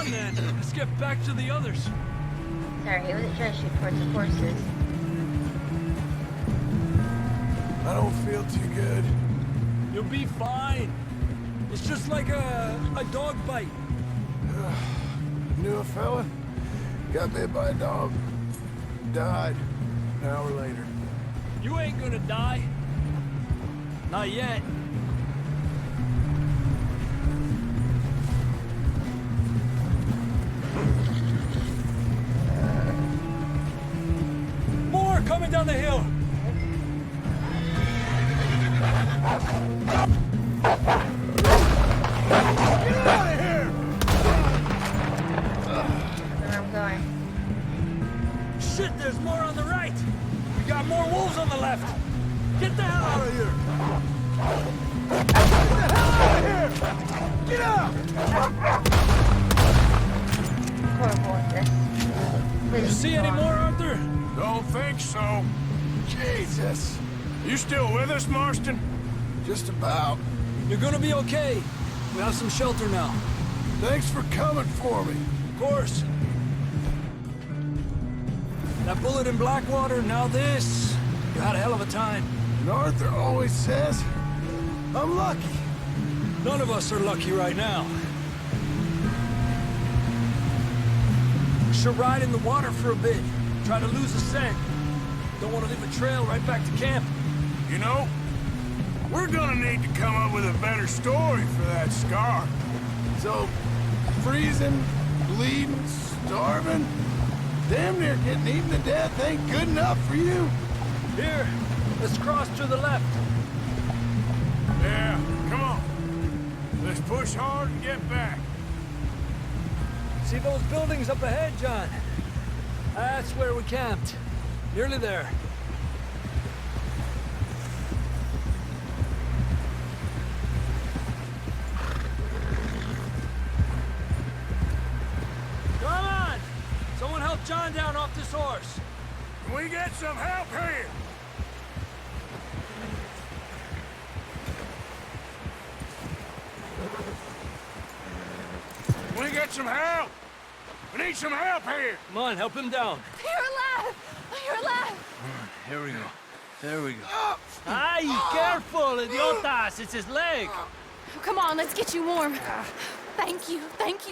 on then. Let's get back to the others. Sorry, he wasn't trying to shoot towards the horses. I don't feel too good. You'll be fine. It's just like a dog bite. Knew a fella? Got bit by a dog. Died an hour later. You ain't gonna die. Not yet. More coming down the hill. Get out of here! Where I'm going. Shit, there's more on the right. We got more wolves on the left. Get the hell out of here. Get the hell out of here! Get out! Horrible at this. You see any more, Arthur? Don't think so. Jesus! You still with us, Marston? Just about. You're gonna be okay. We have some shelter now. Thanks for coming for me. Of course. That bullet in Blackwater, now this. You had a hell of a time. And Arthur always says, I'm lucky. None of us are lucky right now. Should ride in the water for a bit. Try to lose the scent. Don't want to leave a trail right back to camp. You know, we're gonna need to come up with a better story for that scar. So, freezing, bleeding, starving, damn near getting eaten to death ain't good enough for you? Here, let's cross to the left. Yeah, come on. Let's push hard and get back. See those buildings up ahead, John? That's where we camped. Nearly there. Come on! Someone help John down off this horse. Can we get some help here? Can we get some help? We need some help here. Come on, help him down. You're alive! You're alive! Here we go. There we go. Ay, careful, idiotas! It's his leg. Come on, let's get you warm. Thank you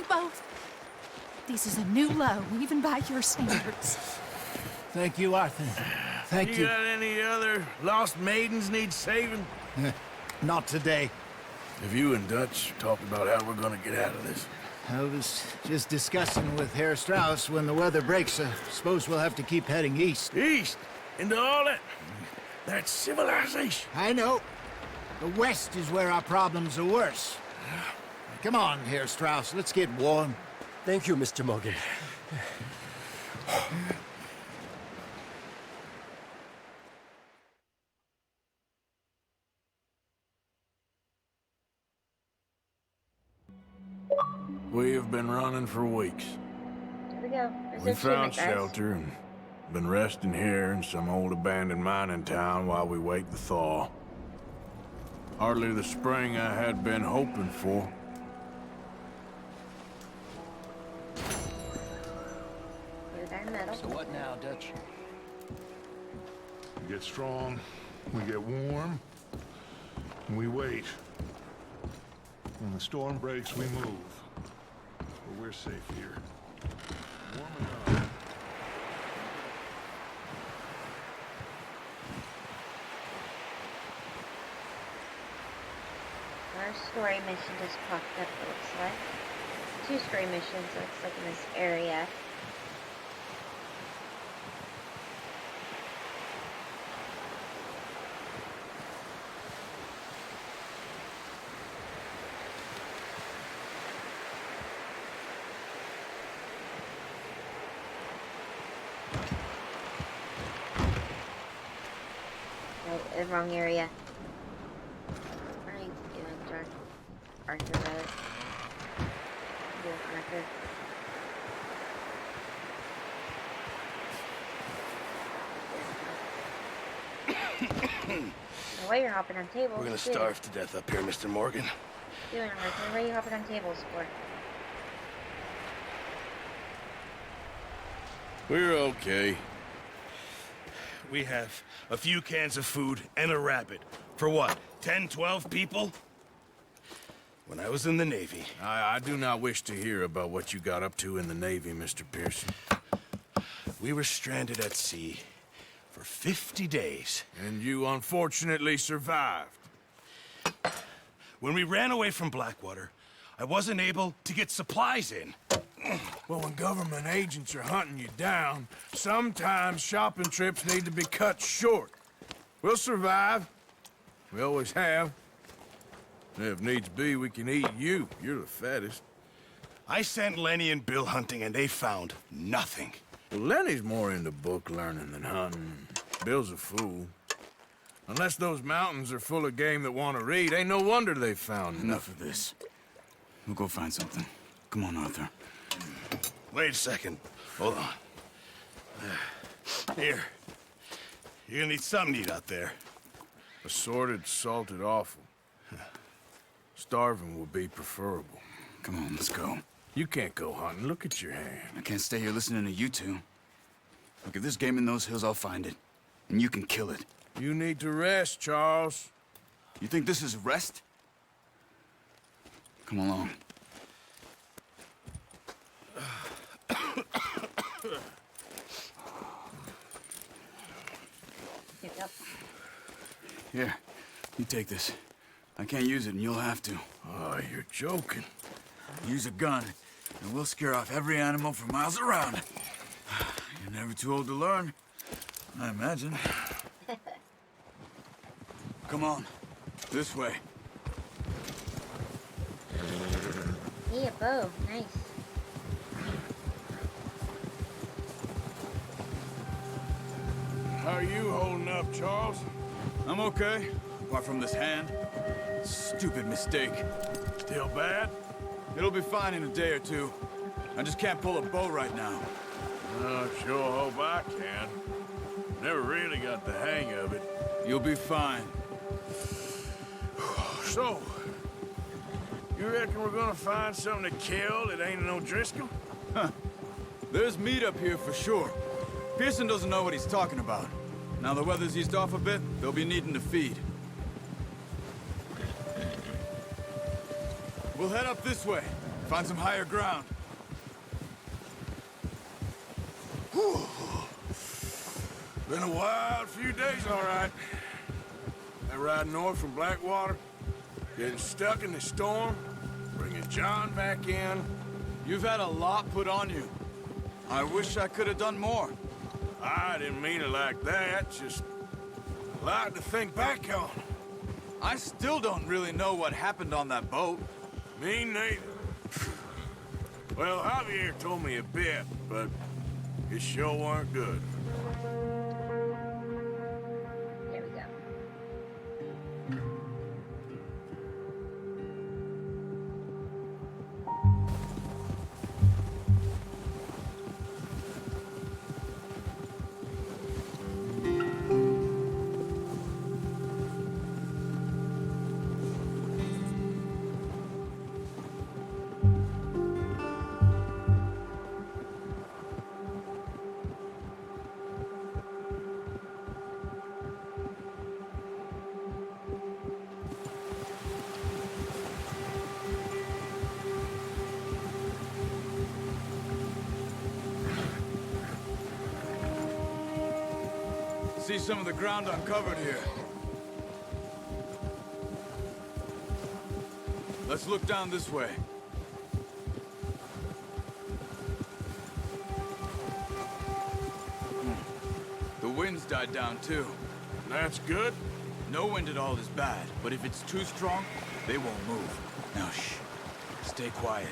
both. This is a new low, even by your standards. Thank you, Arthur. Thank you. You got any other lost maidens need saving? Not today. Have you and Dutch talked about how we're gonna get out of this? I was just discussing with Herr Strauss when the weather breaks. I suppose we'll have to keep heading east. East? Into all that civilization. I know. The west is where our problems are worse. Come on, Herr Strauss, let's get warm. Thank you, Mr. Morgan. We have been running for weeks. Here we go. There's We an found achievement, guys. shelter and been resting here in some old abandoned mining town while we wait the thaw. Hardly the spring I had been hoping for. Blue diamond metal. So what now, Dutch? We get strong, we get warm, and we wait. When the storm breaks, we move. But we're safe here. Warm enough. Our story mission just popped up, it looks like. 2 story missions, looks like in this area. No, the wrong area. What are you doing, John? Arthur, rather. Doing Arthur. Why you're hopping on tables? We're gonna Dude, starve to death up here, Mr. Morgan. Doing Arthur, why are you hopping on tables for? We're okay. We have a few cans of food and a rabbit. For what, 10, 12 people? When I was in the Navy... I do not wish to hear about what you got up to in the Navy, Mr. Pearson. We were stranded at sea for 50 days. And you unfortunately survived. When we ran away from Blackwater, I wasn't able to get supplies in. Well, when government agents are hunting you down, sometimes shopping trips need to be cut short. We'll survive. We always have. And if needs be, we can eat you. You're the fattest. I sent Lenny and Bill hunting, and they found nothing. Well, Lenny's more into book learning than hunting. Bill's a fool. Unless those mountains are full of game that want to read, ain't no wonder they found Enough of this. We'll go find something. Come on, Arthur. Wait a second. Hold on. Here. You're gonna need something to eat out there. Assorted, salted offal. Starving would be preferable. Come on, let's go. You can't go hunting. Look at your hand. I can't stay here listening to you two. Look, if there's game in those hills, I'll find it. And you can kill it. You need to rest, Charles. You think this is rest? Come along. Yep. Here, you take this. I can't use it, and you'll have to. Oh, you're joking. Use a gun, and we'll scare off every animal for miles around. You're never too old to learn, I imagine. Come on, this way. Yeah, bow. Nice. How are you holding up, Charles? I'm okay, apart from this hand. Stupid mistake. Still bad? It'll be fine in a day or two. I just can't pull a bow right now. Sure hope I can. Never really got the hang of it. You'll be fine. So, you reckon we're gonna find something to kill that ain't no Driscoll? There's meat up here for sure. Pearson doesn't know what he's talking about. Now the weather's eased off a bit, they'll be needing to feed. We'll head up this way, find some higher ground. Whew. Been a wild few days, all right. That ride north from Blackwater, getting stuck in the storm, bringing John back in. You've had a lot put on you. I wish I could have done more. I didn't mean it like that, just a lot to think back on. I still don't really know what happened on that boat. Me neither. Well, Javier told me a bit, but it sure weren't good. There we go. See some of the ground uncovered here. Let's look down this way. The wind's died down too. That's good. No wind at all is bad, but if it's too strong, they won't move. Now shh. Stay quiet.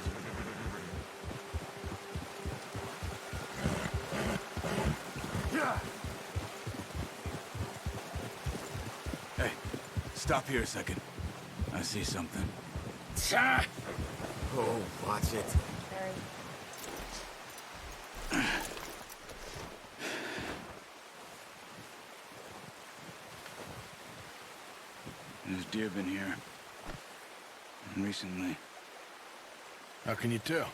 Hey, stop here a second. I see something. Oh, watch it. Sorry. There's deer been here. And recently. How can you tell?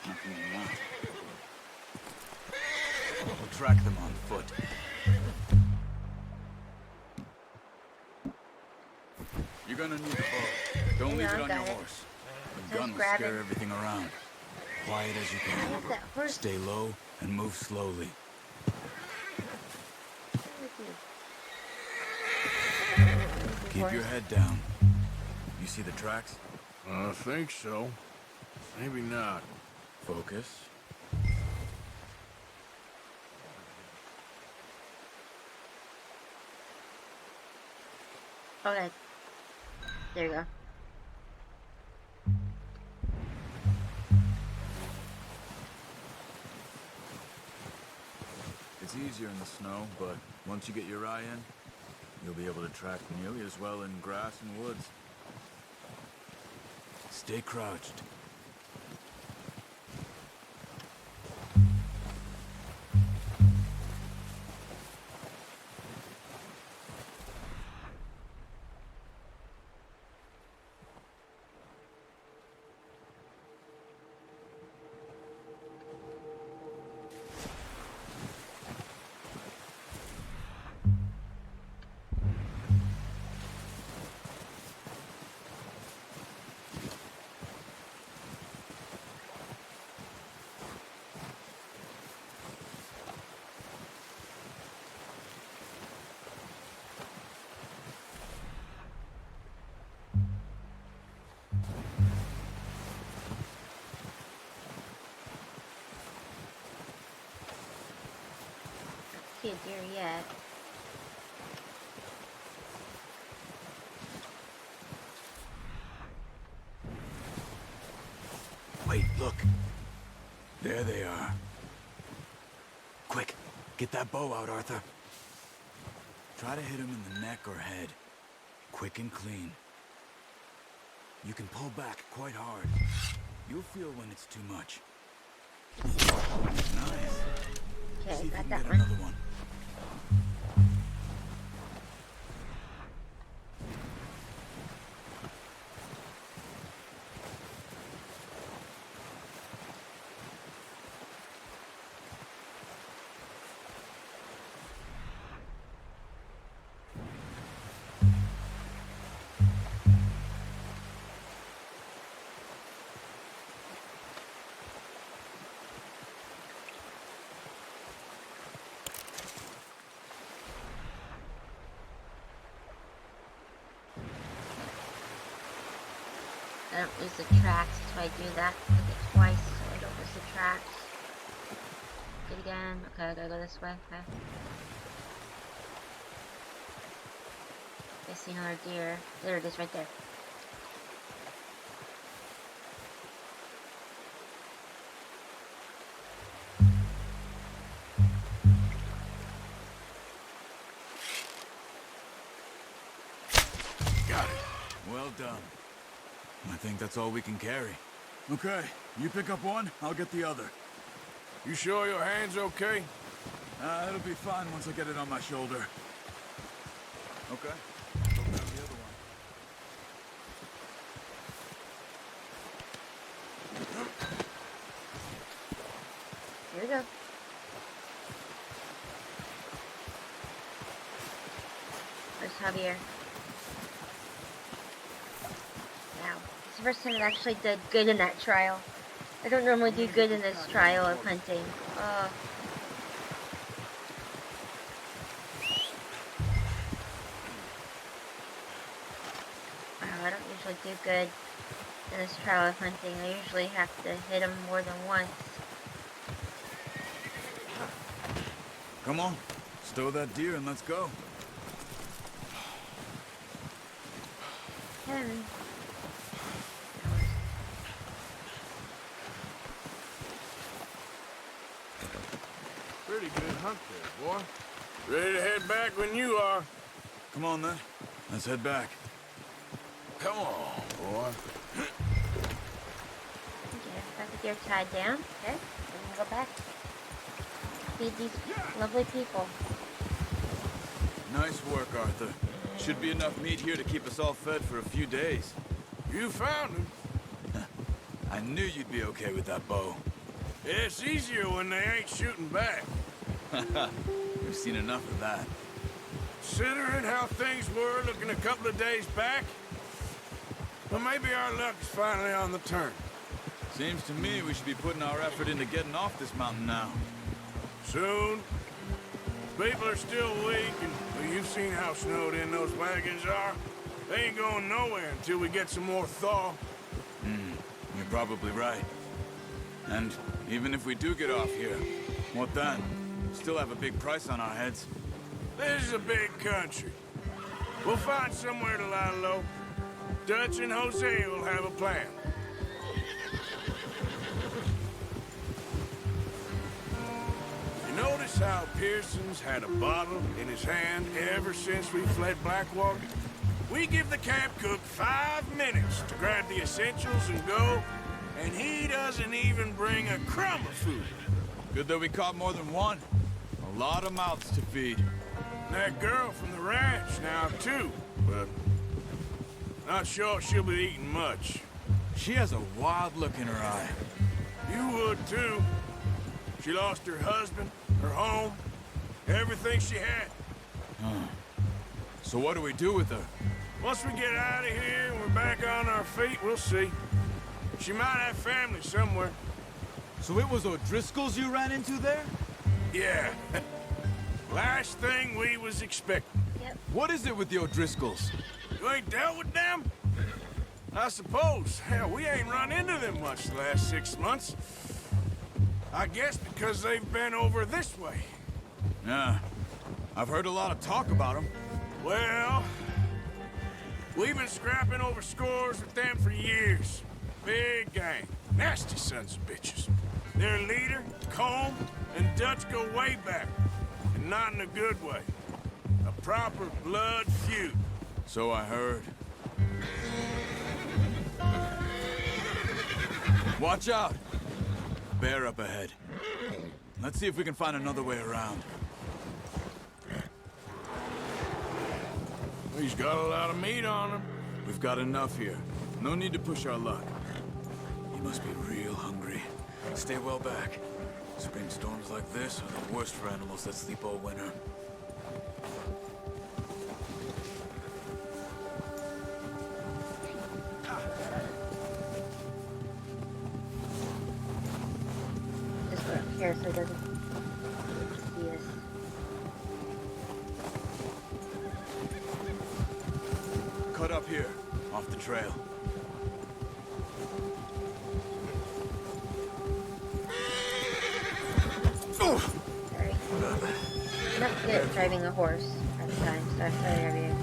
How can you not? We'll track them on foot. You're gonna need the bow. Don't leave it on your horse. The gun will scare everything around. Quiet as you can. Stay low and move slowly. Keep your head down. You see the tracks? I think so. Maybe not. Focus. Okay. There you go. It's easier in the snow, but once you get your eye in, you'll be able to track nearly as well in grass and woods. Stay crouched. See a deer yet. Wait, look. There they are. Quick, get that bow out, Arthur. Try to hit him in the neck or head. Quick and clean. You can pull back quite hard. You'll feel when it's too much. Nice. Okay, See if you got can that get one. another one. I don't lose the tracks, so I do that like it twice so I don't lose the tracks. Do it again. Okay, I gotta go this way. Okay. I see another deer. There it is right there. Got it. Well done. I think that's all we can carry. Okay, you pick up one, I'll get the other. You sure your hand's okay? It'll be fine once I get it on my shoulder. Okay, go grab the other one. Here we go. Where's Javier? Wow. It's the first time I actually did good in that trial. I don't normally do good in this trial of hunting. Wow, I don't usually do good in this trial of hunting. I usually have to hit them more than once. Come on, stow that deer and let's go. Heavy. Pretty good hunt there, boy. Ready to head back when you are. Come on then, let's head back. Come on, boy. Okay, got the deer tied down. Okay, we can go back. Feed these lovely people. Nice work, Arthur. Should be enough meat here to keep us all fed for a few days. You found him. I knew you'd be okay with that bow. It's easier when they ain't shooting back. We've seen enough of that. Considering how things were looking a couple of days back, well, maybe our luck is finally on the turn. Seems to me we should be putting our effort into getting off this mountain now. Soon. People are still weak, and well, you've seen how snowed in those wagons are. They ain't going nowhere until we get some more thaw. You're probably right. And even if we do get off here, what then? Still have a big price on our heads. This is a big country. We'll find somewhere to lie low. Dutch and Jose will have a plan. You notice how Pearson's had a bottle in his hand ever since we fled Blackwater? We give the camp cook 5 minutes to grab the essentials and go, and he doesn't even bring a crumb of food. Good that we caught more than one. A lot of mouths to feed. And that girl from the ranch now, too, but not sure she'll be eating much. She has a wild look in her eye. You would, too. She lost her husband, her home, everything she had. So what do we do with her? Once we get out of here and we're back on our feet, we'll see. She might have family somewhere. So it was O'Driscoll's you ran into there? Yeah. Last thing we was expecting. Yep. What is it with the O'Driscolls? You ain't dealt with them? I suppose. Hell, we ain't run into them much the last 6 months. I guess because they've been over this way. Yeah. I've heard a lot of talk about them. Well, we've been scrapping over scores with them for years. Big gang. Nasty sons of bitches. Their leader, Combe, and Dutch go way back. And not in a good way. A proper blood feud. So I heard. Watch out! Bear up ahead. Let's see if we can find another way around. He's got a lot of meat on him. We've got enough here. No need to push our luck. You must be real hungry. Stay well back. Spring storms like this are the worst for animals that sleep all winter. Just go up here so it doesn't see us. Cut up here, off the trail. Sorry. I'm not good at driving a horse at the time, so I started everything.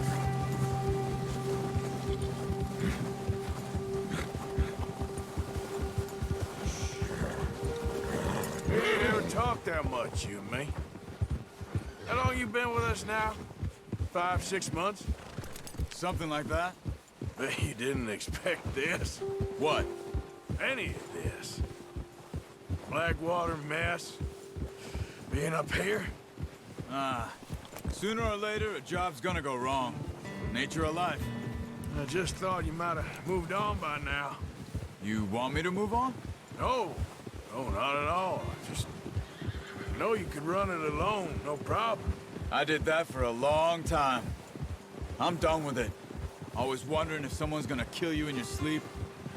We ain't never talked that much, you and me. How long you been with us now? 5, 6 months? Something like that? Bet you didn't expect this. What? Any of this. Blackwater mess. Being up here? Sooner or later, a job's gonna go wrong. Nature of life. I just thought you might have moved on by now. You want me to move on? No. No, not at all. Just know you could run it alone, no problem. I did that for a long time. I'm done with it. Always wondering if someone's gonna kill you in your sleep.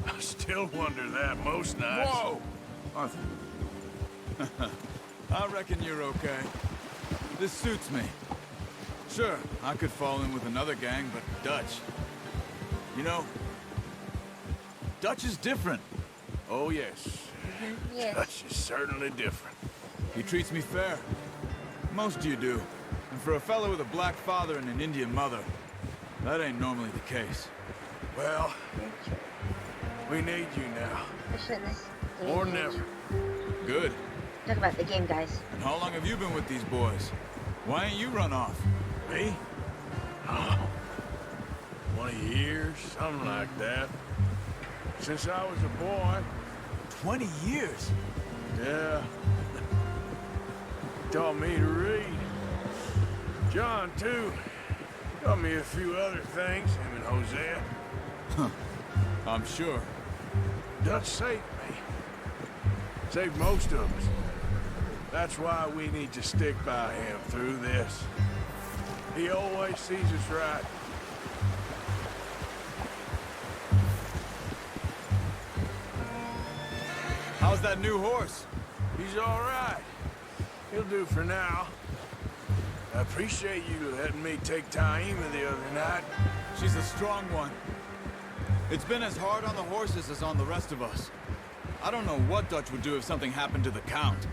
I still wonder that most nights. Whoa! Arthur. I reckon you're okay. This suits me. Sure, I could fall in with another gang, but Dutch... You know, Dutch is different. Oh, yes. Yes. Dutch is certainly different. He treats me fair. Most of you do. And for a fellow with a black father and an Indian mother, that ain't normally the case. Well, we need you now. I shouldn't have. Or never. Good. Talk about the game, guys. And how long have you been with these boys? Why ain't you run off? Me? Oh, 20 years, something like that. Since I was a boy. 20 years? Yeah. Taught me to read. John, too. Taught me a few other things, him and Hosea. I'm sure. Dutch saved me. Saved most of us. That's why we need to stick by him through this. He always sees us right. How's that new horse? He's all right. He'll do for now. I appreciate you letting me take Taima the other night. She's a strong one. It's been as hard on the horses as on the rest of us. I don't know what Dutch would do if something happened to the Count.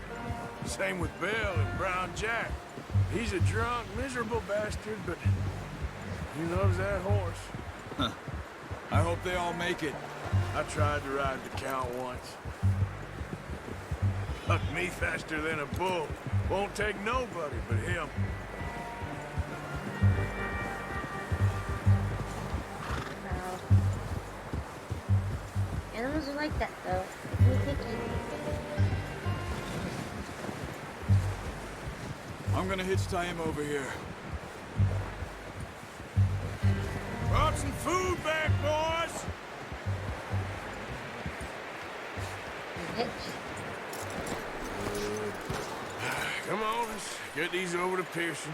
Same with Bill and Brown Jack. He's a drunk, miserable bastard, but he loves that horse. Huh. I hope they all make it. I tried to ride the Count once. Hucked me faster than a bull. Won't take nobody but him. Wow. Animals are like that, though. They're picky. I'm gonna hitch Taima over here. Brought some food back, boys! Hitch. Come on, let's get these over to Pearson.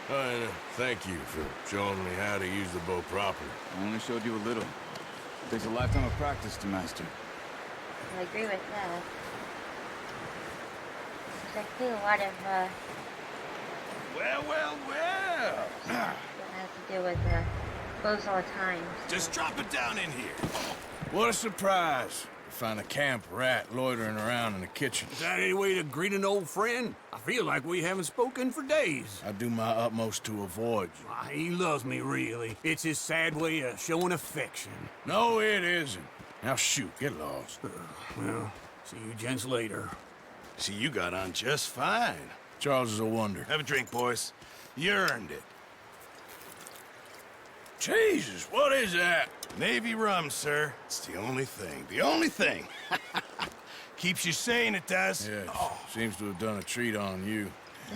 And thank you for showing me how to use the bow properly. I only showed you a little. Takes a lifetime of practice to master. I agree with that. There's actually a lot of, Well. that has to do with, bows all the time. Just drop it down in here. What a surprise. Find a camp rat loitering around in the kitchen. Is that any way to greet an old friend? I feel like we haven't spoken for days. I do my utmost to avoid you. Why, he loves me, really. It's his sad way of showing affection. No, it isn't. Now shoot, get lost. Well, see you gents later. See, you got on just fine. Charles is a wonder. Have a drink, boys. You earned it. Jesus, what is that? Navy rum, sir. It's the only thing. The only thing. Keeps you sane, it does. Yes, seems to have done a treat on you.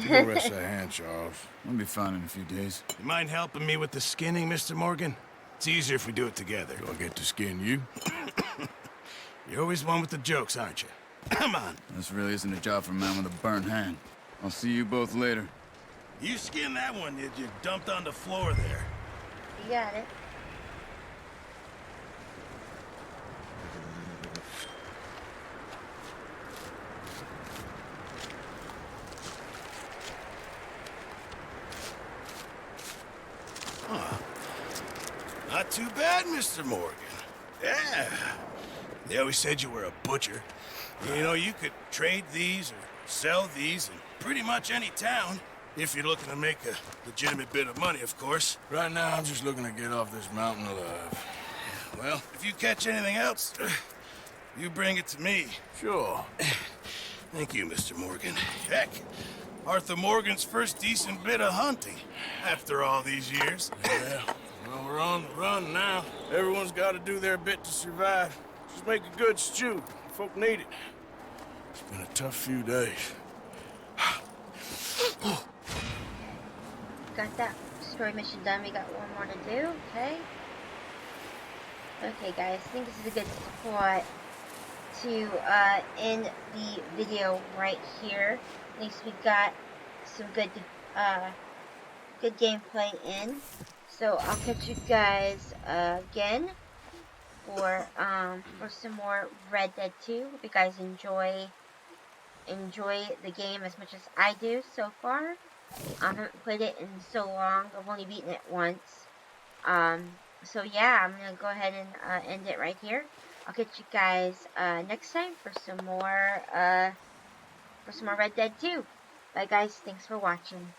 Go rest that hand, Charles. I'll be fine in a few days. You mind helping me with the skinning, Mr. Morgan? It's easier if we do it together. Do I get to skin you? You're always one with the jokes, aren't you? Come on. This really isn't a job for a man with a burnt hand. I'll see you both later. You skinned that one that you dumped on the floor there. You got it. Not too bad, Mr. Morgan. Yeah. They always said you were a butcher. You know, you could trade these or sell these in pretty much any town. If you're looking to make a legitimate bit of money, of course. Right now, I'm just looking to get off this mountain alive. Well, if you catch anything else, you bring it to me. Sure. Thank you, Mr. Morgan. Heck, Arthur Morgan's first decent bit of hunting after all these years. Yeah, well, we're on the run now. Everyone's got to do their bit to survive. Just make a good stew. Folk need it. It's been a tough few days. Got that story mission done. We got one more to do. Okay. Okay, guys. I think this is a good spot to end the video right here. At least we got some good gameplay in. So I'll catch you guys again for some more Red Dead 2. Hope you guys enjoy the game as much as I do so far. I haven't played it in so long. I've only beaten it once. So yeah, I'm gonna go ahead and end it right here. I'll catch you guys next time for some more Red Dead 2. Bye guys, thanks for watching.